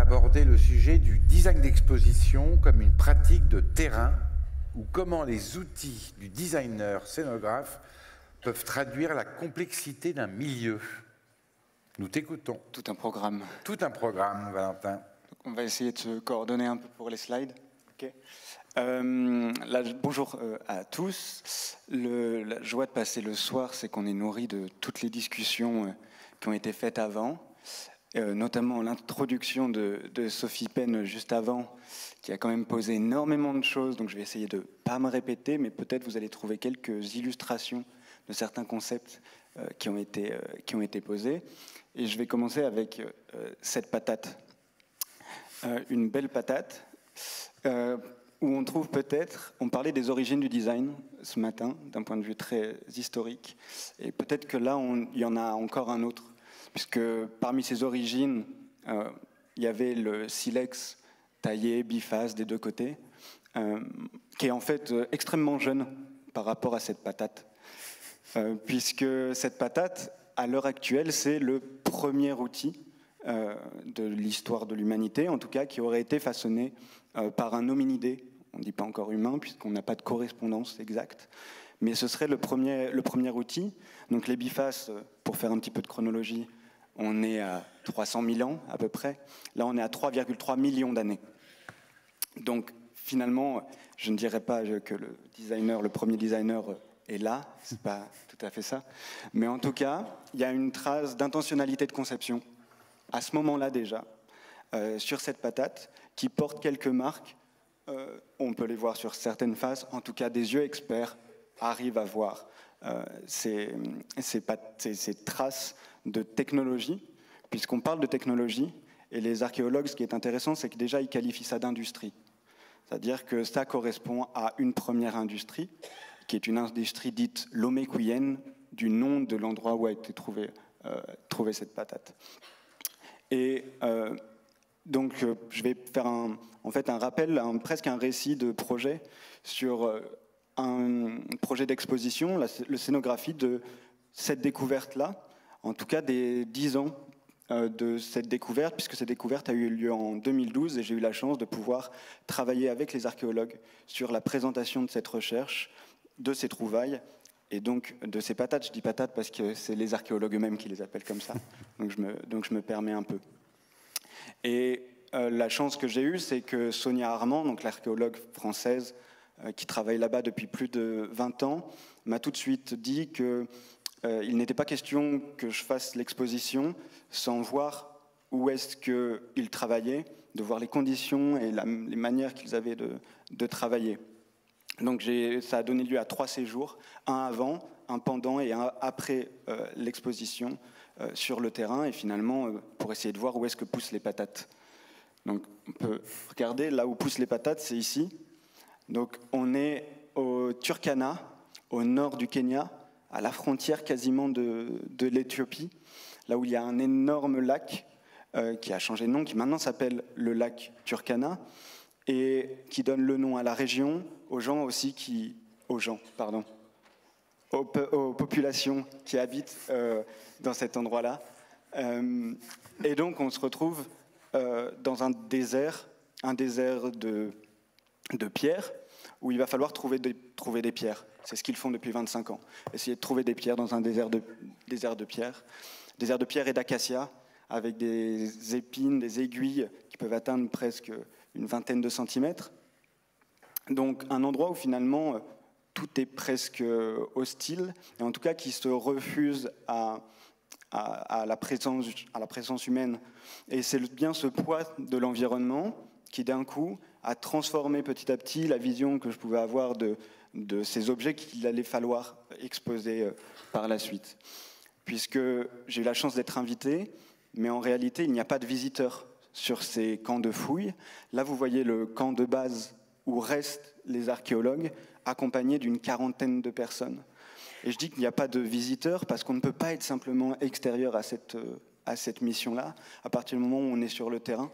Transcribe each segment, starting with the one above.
aborder le sujet du design d'exposition comme une pratique de terrain ou comment les outils du designer scénographe peuvent traduire la complexité d'un milieu. Nous t'écoutons. Tout un programme. Tout un programme, Valentin. Donc on va essayer de se coordonner un peu pour les slides. Okay. Bonjour à tous. La joie de passer le soir, c'est qu'on est nourri de toutes les discussions qui ont été faites avant, notamment l'introduction de Sophie Penn juste avant, qui a quand même posé énormément de choses, donc je vais essayer de ne pas me répéter, mais peut-être vous allez trouver quelques illustrations de certains concepts qui ont été posés. Et je vais commencer avec cette patate. Une belle patate, où on trouve peut-être, on parlait des origines du design ce matin, d'un point de vue très historique, et peut-être que là, il y en a encore un autre, puisque parmi ces origines, il y avait le silex taillé, biface des deux côtés, qui est en fait extrêmement jeune par rapport à cette patate, puisque cette patate, à l'heure actuelle, c'est le premier outil de l'histoire de l'humanité, en tout cas, qui aurait été façonné par un hominidé. On ne dit pas encore humain, puisqu'on n'a pas de correspondance exacte, mais ce serait le premier outil. Donc les bifaces, pour faire un petit peu de chronologie, on est à 300 000 ans à peu près. Là, on est à 3,3 millions d'années. Donc finalement, je ne dirais pas que le premier designer est là, c'est pas tout à fait ça. Mais en tout cas, il y a une trace d'intentionnalité de conception, à ce moment-là déjà, sur cette patate, qui porte quelques marques. On peut les voir sur certaines faces, en tout cas des yeux experts arrivent à voir ces traces de technologie, puisqu'on parle de technologie, et les archéologues, ce qui est intéressant, c'est que déjà ils qualifient ça d'industrie. C'est-à-dire que ça correspond à une première industrie, qui est une industrie dite lomé-couillenne, du nom de l'endroit où a été trouvée cette patate. Et donc, je vais faire un rappel, presque un récit de projet sur un projet d'exposition, la scénographie de cette découverte-là, en tout cas des 10 ans de cette découverte, puisque cette découverte a eu lieu en 2012 et j'ai eu la chance de pouvoir travailler avec les archéologues sur la présentation de cette recherche, de ces trouvailles et donc de ces patates. Je dis patates parce que c'est les archéologues eux-mêmes qui les appellent comme ça, donc je me permets un peu. Et la chance que j'ai eue, c'est que Sonia Armand, donc l'archéologue française qui travaille là-bas depuis plus de 20 ans, m'a tout de suite dit qu'il n'était pas question que je fasse l'exposition sans voir où est-ce qu'ils travaillaient, de voir les conditions et les manières qu'ils avaient de travailler. Donc ça a donné lieu à 3 séjours, un avant, un pendant et un après l'exposition sur le terrain, et finalement pour essayer de voir où est-ce que poussent les patates. Donc on peut regarder là où poussent les patates, c'est ici. Donc on est au Turkana, au nord du Kenya, à la frontière quasiment de l'Éthiopie, là où il y a un énorme lac qui a changé de nom, qui maintenant s'appelle le lac Turkana, et qui donne le nom à la région, aux populations qui habitent dans cet endroit-là. Et donc on se retrouve dans un désert de pierres, où il va falloir trouver des pierres. C'est ce qu'ils font depuis 25 ans. Essayer de trouver des pierres dans un désert de pierres. Désert de pierres et d'acacia, avec des épines, des aiguilles qui peuvent atteindre presque une vingtaine de centimètres. Donc un endroit où finalement tout est presque hostile, et en tout cas qui se refuse à la présence humaine. Et c'est bien ce poids de l'environnement qui d'un coup a transformé petit à petit la vision que je pouvais avoir de ces objets qu'il allait falloir exposer par la suite. Puisque j'ai eu la chance d'être invité, mais en réalité il n'y a pas de visiteurs sur ces camps de fouilles. Là vous voyez le camp de base où restent les archéologues, accompagnés d'une 40aine de personnes. Et je dis qu'il n'y a pas de visiteurs parce qu'on ne peut pas être simplement extérieur à cette mission-là, à partir du moment où on est sur le terrain.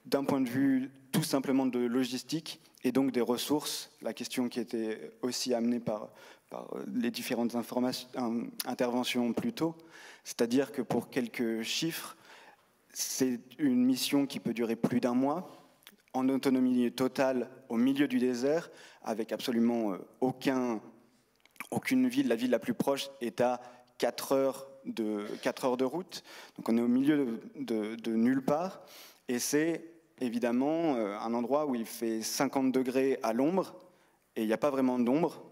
D'un point de vue tout simplement de logistique et donc des ressources, la question qui était aussi amenée par les différentes interventions plus tôt, c'est-à-dire que pour quelques chiffres, c'est une mission qui peut durer plus d'1 mois, en autonomie totale au milieu du désert, avec absolument aucune ville. La ville la plus proche est à 4 heures de route. Donc on est au milieu de nulle part. Et c'est évidemment un endroit où il fait 50 degrés à l'ombre, et il n'y a pas vraiment d'ombre,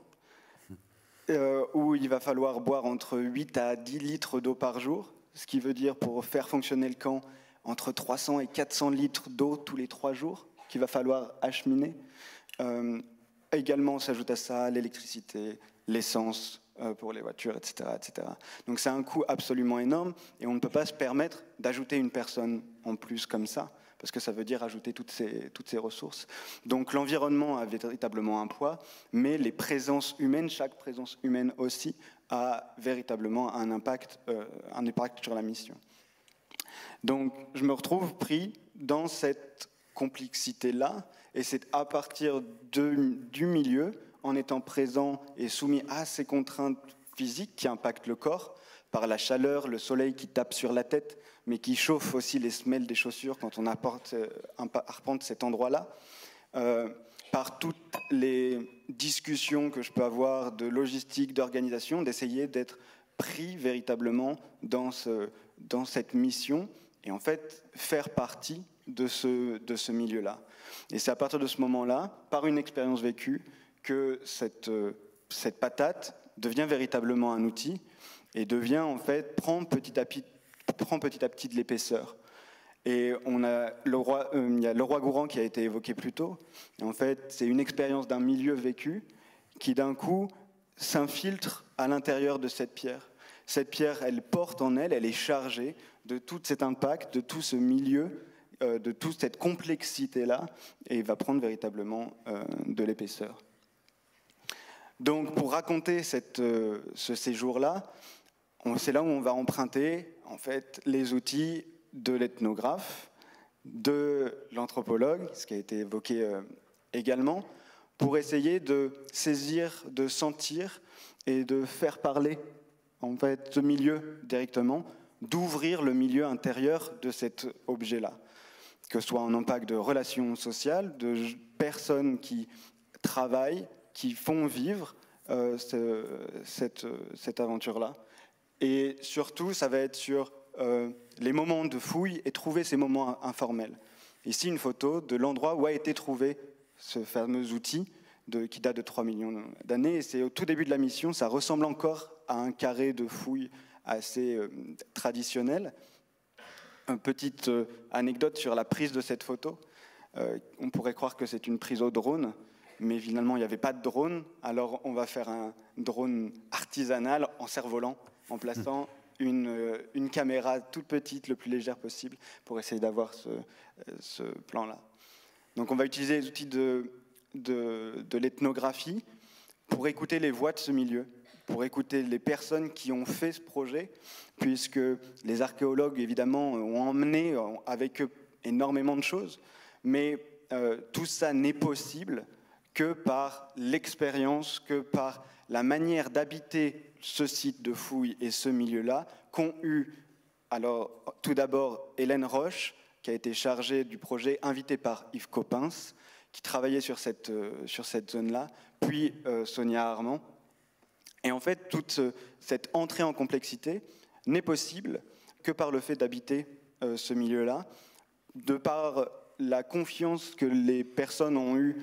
où il va falloir boire entre 8 à 10 litres d'eau par jour, ce qui veut dire, pour faire fonctionner le camp, entre 300 et 400 litres d'eau tous les 3 jours qu'il va falloir acheminer. Également, s'ajoute à ça l'électricité, l'essence pour les voitures, etc., etc. Donc c'est un coût absolument énorme, et on ne peut pas se permettre d'ajouter une personne en plus comme ça, parce que ça veut dire ajouter toutes ces ressources. Donc l'environnement a véritablement un poids, mais les présences humaines, chaque présence humaine aussi, a véritablement un impact sur la mission. Donc je me retrouve pris dans cette complexité-là, et c'est à partir du milieu, en étant présent et soumis à ces contraintes physiques qui impactent le corps, par la chaleur, le soleil qui tape sur la tête, mais qui chauffe aussi les semelles des chaussures quand on arpente cet endroit-là, par toutes les discussions que je peux avoir de logistique, d'organisation, d'essayer d'être pris véritablement dans cette mission, et en fait faire partie de ce milieu-là. Et c'est à partir de ce moment-là, par une expérience vécue, que cette patate devient véritablement un outil, et devient en fait, prend petit à petit de l'épaisseur. Et il y a le roi Gourand qui a été évoqué plus tôt. Et en fait, c'est une expérience d'un milieu vécu qui d'un coup s'infiltre à l'intérieur de cette pierre. Cette pierre, elle porte en elle, elle est chargée de tout cet impact, de tout ce milieu, de toute cette complexité-là, et va prendre véritablement de l'épaisseur. Donc pour raconter ce séjour-là, c'est là où on va emprunter en fait les outils de l'ethnographe, de l'anthropologue, ce qui a été évoqué également, pour essayer de saisir, de sentir et de faire parler en fait ce milieu directement, d'ouvrir le milieu intérieur de cet objet-là, que ce soit un impact de relations sociales, de personnes qui travaillent, qui font vivre cette aventure-là. Et surtout, ça va être sur les moments de fouille et trouver ces moments informels. Ici, une photo de l'endroit où a été trouvé ce fameux outil qui date de 3 millions d'années. Et c'est au tout début de la mission, ça ressemble encore à un carré de fouille assez traditionnel. Une petite anecdote sur la prise de cette photo. On pourrait croire que c'est une prise au drone, mais finalement, il n'y avait pas de drone. Alors, on va faire un drone artisanal en cerf-volant, en plaçant une caméra toute petite, le plus légère possible, pour essayer d'avoir ce plan-là. Donc, on va utiliser les outils de l'ethnographie pour écouter les voix de ce milieu, pour écouter les personnes qui ont fait ce projet, puisque les archéologues, évidemment, ont emmené avec eux énormément de choses, mais tout ça n'est possible que par l'expérience, que par la manière d'habiter ce site de fouille et ce milieu-là, qu'ont eu, alors, tout d'abord, Hélène Roche, qui a été chargée du projet, invitée par Yves Coppens, qui travaillait sur cette zone-là, puis Sonia Armand. Et en fait, toute cette entrée en complexité n'est possible que par le fait d'habiter ce milieu-là, de par la confiance que les personnes ont eue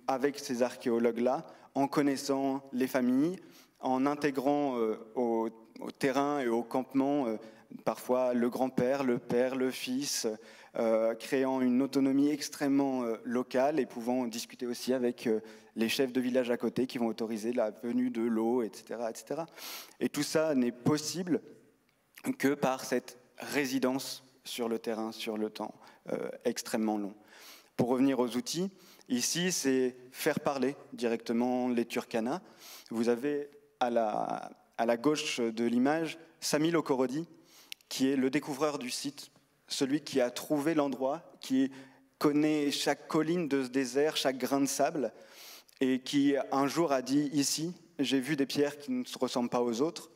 avec ces archéologues-là, en connaissant les familles, en intégrant au terrain et au campement parfois le grand-père, le père, le fils, créant une autonomie extrêmement locale et pouvant discuter aussi avec les chefs de village à côté qui vont autoriser la venue de l'eau, etc., etc. Et tout ça n'est possible que par cette résidence sur le terrain, sur le temps extrêmement long. Pour revenir aux outils, ici, c'est faire parler directement les Turkana. Vous avez à la gauche de l'image Sami Lokorodi, qui est le découvreur du site, celui qui a trouvé l'endroit, qui connaît chaque colline de ce désert, chaque grain de sable, et qui un jour a dit « Ici, j'ai vu des pierres qui ne se ressemblent pas aux autres ».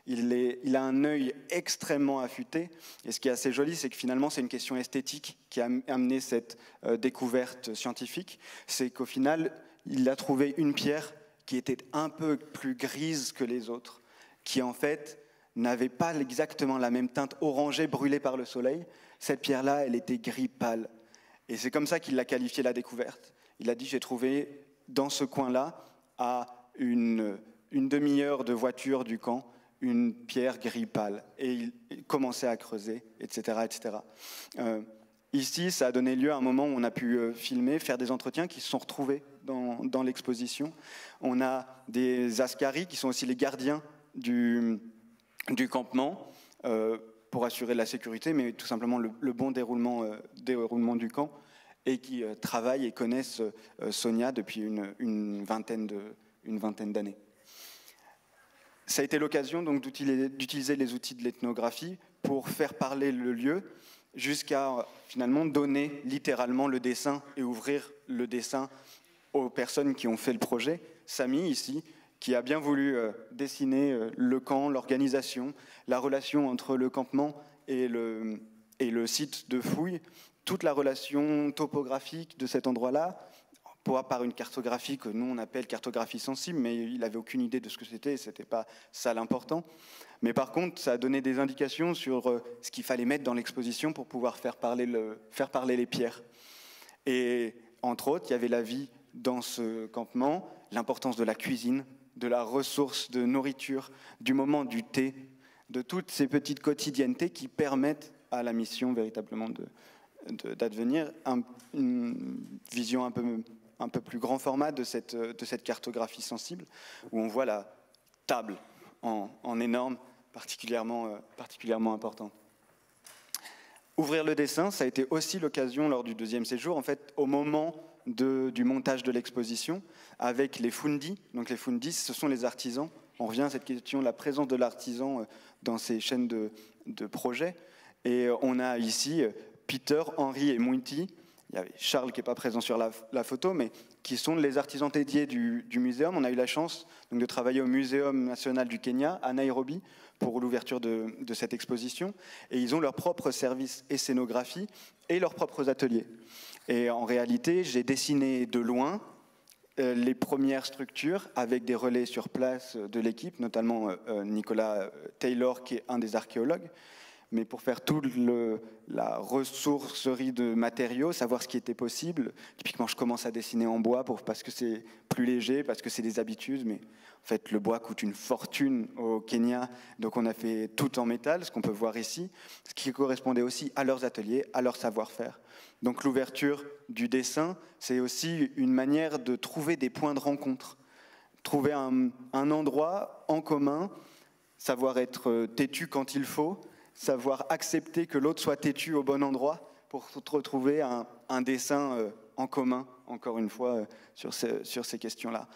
il a un œil extrêmement affûté. Et ce qui est assez joli, c'est que finalement, c'est une question esthétique qui a amené cette découverte scientifique. C'est qu'au final, il a trouvé une pierre qui était un peu plus grise que les autres, qui en fait n'avait pas exactement la même teinte orangée brûlée par le soleil. Cette pierre-là, elle était gris pâle. Et c'est comme ça qu'il l'a qualifié la découverte. Il a dit, j'ai trouvé dans ce coin-là, à une demi-heure de voiture du camp, une pierre gris pâle. Et il commençait à creuser, etc. etc. Ici, ça a donné lieu à un moment où on a pu filmer, faire des entretiens qui se sont retrouvés dans l'exposition. On a des askaris qui sont aussi les gardiens du campement pour assurer la sécurité, mais tout simplement le bon déroulement du camp, et qui travaillent et connaissent Sonia depuis une vingtaine d'années. Ça a été l'occasion donc d'utiliser les outils de l'ethnographie pour faire parler le lieu, jusqu'à finalement donner littéralement le dessin et ouvrir le dessin aux personnes qui ont fait le projet. Samy, ici, qui a bien voulu dessiner le camp, l'organisation, la relation entre le campement et le site de fouille, toute la relation topographique de cet endroit-là, par une cartographie que nous on appelle cartographie sensible, mais il n'avait aucune idée de ce que c'était, c'était pas ça l'important. Mais par contre, ça a donné des indications sur ce qu'il fallait mettre dans l'exposition pour pouvoir faire parler les pierres. Et entre autres, il y avait la vie dans ce campement, l'importance de la cuisine, de la ressource de nourriture, du moment du thé, de toutes ces petites quotidiennetés qui permettent à la mission véritablement d'advenir, une vision un peu plus grand format de cette cartographie sensible, où on voit la table en énorme, particulièrement important. Ouvrir le dessin, ça a été aussi l'occasion lors du deuxième séjour, en fait, au moment du montage de l'exposition, avec les fundis. Donc les fundis, ce sont les artisans. On revient à cette question de la présence de l'artisan dans ces chaînes de projets. Et on a ici Peter, Henri et Munti. Il y avait Charles qui n'est pas présent sur la photo, mais qui sont les artisans dédiés du muséum. On a eu la chance donc, de travailler au Muséum national du Kenya, à Nairobi, pour l'ouverture de cette exposition. Et ils ont leur propre service et scénographie et leurs propres ateliers. Et en réalité, j'ai dessiné de loin les premières structures avec des relais sur place de l'équipe, notamment Nicolas Taylor, qui est un des archéologues. Mais pour faire toute la ressourcerie de matériaux, savoir ce qui était possible, typiquement je commence à dessiner en bois parce que c'est plus léger, parce que c'est des habitudes, mais en fait le bois coûte une fortune au Kenya, donc on a fait tout en métal, ce qu'on peut voir ici, ce qui correspondait aussi à leurs ateliers, à leur savoir-faire. Donc l'ouverture du dessin, c'est aussi une manière de trouver des points de rencontre, trouver un endroit en commun, savoir être têtu quand il faut, savoir accepter que l'autre soit têtu au bon endroit pour retrouver un dessin en commun, encore une fois, sur ces questions-là.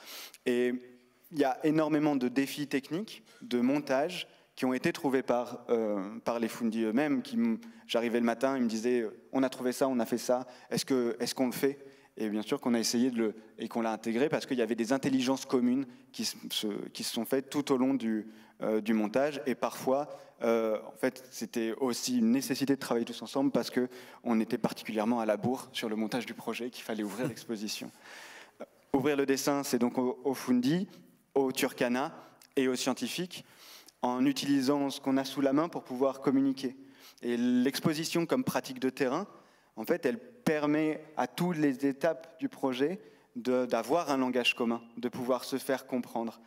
Et il y a énormément de défis techniques, de montage, qui ont été trouvés par les fundis eux-mêmes. J'arrivais le matin, ils me disaient « on a trouvé ça, on a fait ça, est-ce qu'on le fait ?» Et bien sûr qu'on a essayé et qu'on l'a intégré parce qu'il y avait des intelligences communes qui se sont faites tout au long du montage. Et parfois, en fait, c'était aussi une nécessité de travailler tous ensemble parce qu'on était particulièrement à la bourre sur le montage du projet, qu'il fallait ouvrir l'exposition. Ouvrir le dessin, c'est donc au fundi, au turkana et aux scientifiques, en utilisant ce qu'on a sous la main pour pouvoir communiquer. Et l'exposition comme pratique de terrain, en fait, elle permet à toutes les étapes du projet d'avoir un langage commun, de pouvoir se faire comprendre.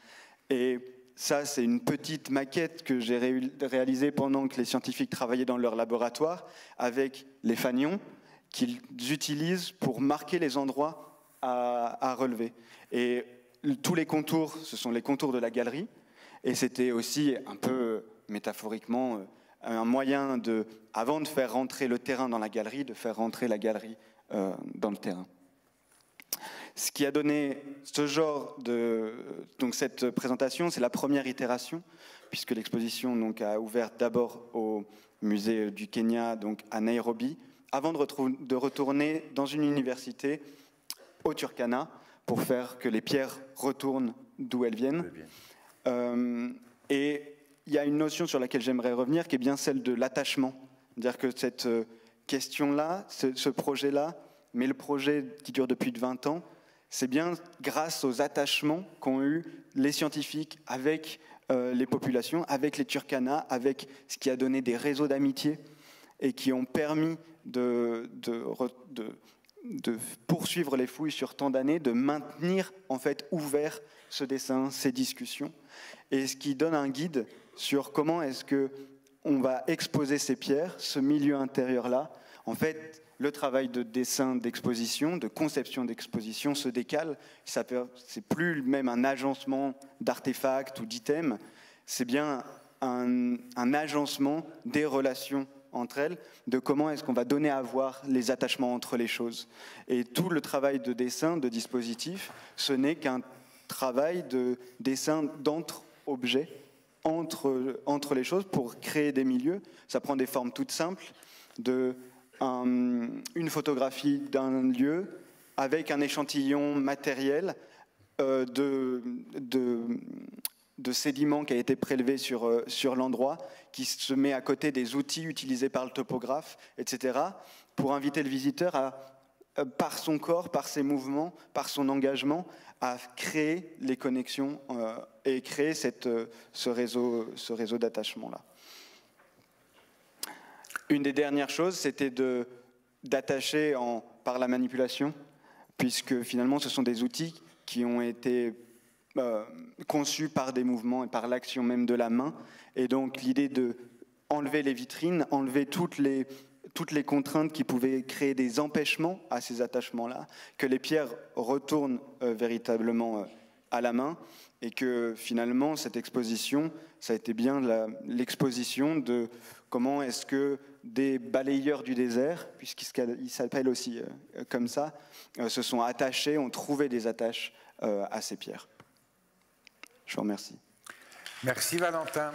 Et ça, c'est une petite maquette que j'ai réalisée pendant que les scientifiques travaillaient dans leur laboratoire avec les fanions qu'ils utilisent pour marquer les endroits à relever. Et tous les contours, ce sont les contours de la galerie. Et c'était aussi un peu métaphoriquement un moyen avant de faire rentrer le terrain dans la galerie, de faire rentrer la galerie dans le terrain. Ce qui a donné ce genre donc cette présentation, c'est la première itération, puisque l'exposition donc a ouvert d'abord au musée du Kenya, donc à Nairobi, avant de retourner dans une université au Turkana pour faire que les pierres retournent d'où elles viennent. Et il y a une notion sur laquelle j'aimerais revenir, qui est bien celle de l'attachement. C'est-à-dire que cette question-là, ce projet-là, mais le projet qui dure depuis 20 ans, c'est bien grâce aux attachements qu'ont eu les scientifiques avec les populations, avec les Turkana, avec ce qui a donné des réseaux d'amitié et qui ont permis de poursuivre les fouilles sur tant d'années, de maintenir en fait ouvert ce dessin, ces discussions, et ce qui donne un guide sur comment est-ce qu'on va exposer ces pierres, ce milieu intérieur-là. En fait, le travail de dessin d'exposition, de conception d'exposition se décale. C'est plus même un agencement d'artefacts ou d'items, c'est bien un agencement des relations entre elles, de comment est-ce qu'on va donner à voir les attachements entre les choses. Et tout le travail de dessin, de dispositif, ce n'est qu'un travail de dessin d'entre-objets, entre les choses, pour créer des milieux. Ça prend des formes toutes simples, une photographie d'un lieu avec un échantillon matériel de sédiments qui a été prélevé sur l'endroit, qui se met à côté des outils utilisés par le topographe, etc., pour inviter le visiteur à, par son corps, par ses mouvements, par son engagement, à créer les connexions et créer ce réseau d'attachement-là. Une des dernières choses, c'était d'attacher par la manipulation, puisque finalement ce sont des outils qui ont été conçus par des mouvements et par l'action même de la main. Et donc l'idée de enlever les vitrines, enlever toutes les contraintes qui pouvaient créer des empêchements à ces attachements-là, que les pierres retournent véritablement à la main, et que finalement cette exposition, ça a été bien l'exposition de comment est-ce que des balayeurs du désert, puisqu'il s'appelle aussi comme ça, se sont attachés, ont trouvé des attaches à ces pierres. Je vous remercie. Merci Valentin.